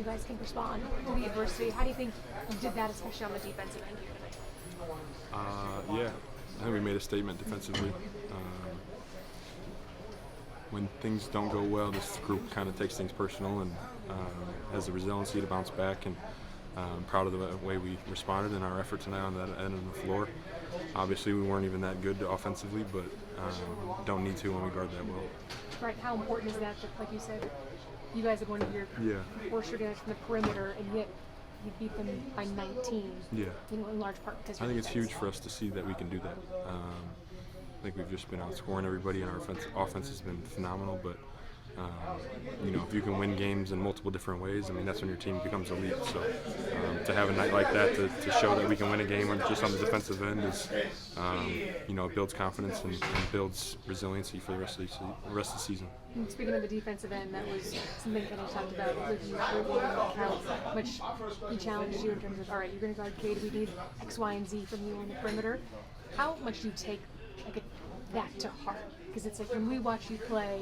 guys can respond to the adversity. How do you think you did that, especially on the defensive end here tonight? Yeah, I think we made a statement defensively. When things don't go well, this group kind of takes things personal and has the resiliency to bounce back. And I'm proud of the way we responded and our effort tonight on that end of the floor. Obviously, we weren't even that good offensively, but don't need to when we guard that well. Right, how important is that like you said, you guys have one of your worst guys from the perimeter, and yet you beat them by 19. Yeah. In large part because I think it's huge for us to see that we can do that. I think we've just been outscoring everybody, and our offense has been phenomenal. But if you can win games in multiple different ways, I mean, that's when your team becomes elite. So to have a night like that to show that we can win a game just on the defensive end is, it builds confidence and builds resiliency for the rest of the season. And speaking of the defensive end, that was something that I talked about with you earlier in the account, which he challenged you in terms of, all right, you're going to guard Cade, we need X, Y, and Z from you on the perimeter. How much do you take that to heart? Because it's like when we watch you play,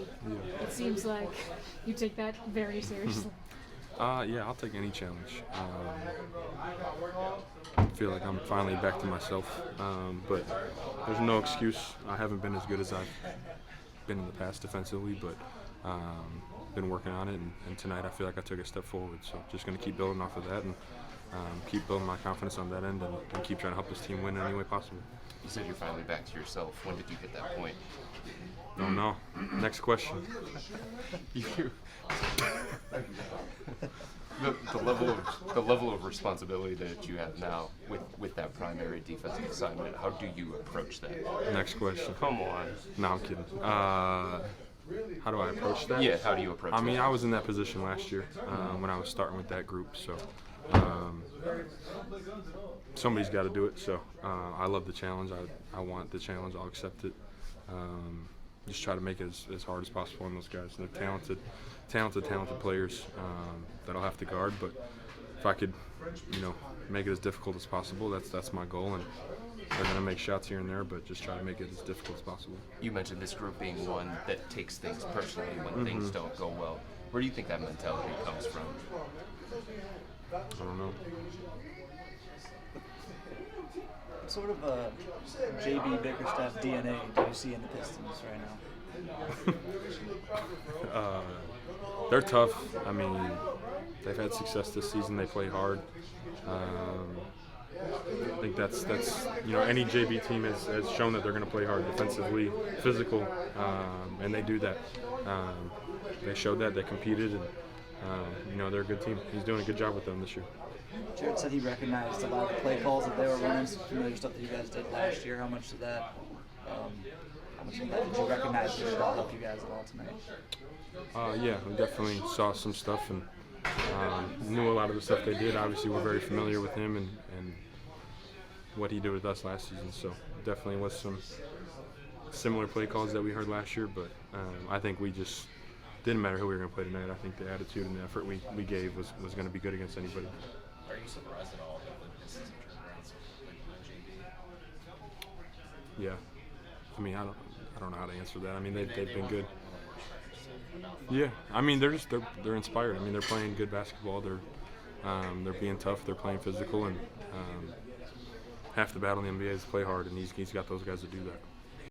it seems like you take that very seriously. I'll take any challenge. I feel like I'm finally back to myself, but there's no excuse. I haven't been as good as I've been in the past defensively, but been working on it, and tonight I feel like I took a step forward. So just going to keep building off of that and keep building my confidence on that end and keep trying to help this team win in any way possible. You said you're finally back to yourself. When did you get that point? Don't know. Next question. The level of responsibility that you have now with that primary defensive assignment, how do you approach that? Next question. Come on. No, I'm kidding. How do I approach that? Yeah, how do you approach that? I mean, I was in that position last year when I was starting with that group, so somebody's got to do it. So I love the challenge. I want the challenge. I'll accept it. Just try to make it as hard as possible on those guys. And they're talented players that I'll have to guard. But if I could, make it as difficult as possible, that's my goal. And they're going to make shots here and there, but just try to make it as difficult as possible. You mentioned this group being one that takes things personally when things don't go well. Where do you think that mentality comes from? I don't know. What sort of a JB Bickerstaff DNA do you see in the Pistons right now? They're tough. I mean, they've had success this season. They play hard. I think that's any JB team has shown that they're going to play hard defensively, physical, and they do that. They showed that. They competed, and they're a good team. He's doing a good job with them this year. Jared said he recognized a lot of the play calls that they were running, some familiar stuff that you guys did last year. How much of that did you recognize that helped you guys at all tonight? Yeah, we definitely saw some stuff and knew a lot of the stuff they did. Obviously, we're very familiar with him and what he did with us last season. So definitely was some similar play calls that we heard last year. But I think we just didn't matter who we were going to play tonight. I think the attitude and the effort we gave was going to be good against anybody. Are you surprised at all that the Pistons have turned around so quickly with JB? Yeah. I mean, I don't know how to answer that. I mean, they've been good. Yeah. I mean, they're inspired. I mean, they're playing good basketball. They're being tough. They're playing physical, and half the battle in the NBA is play hard, and he's got those guys to do that.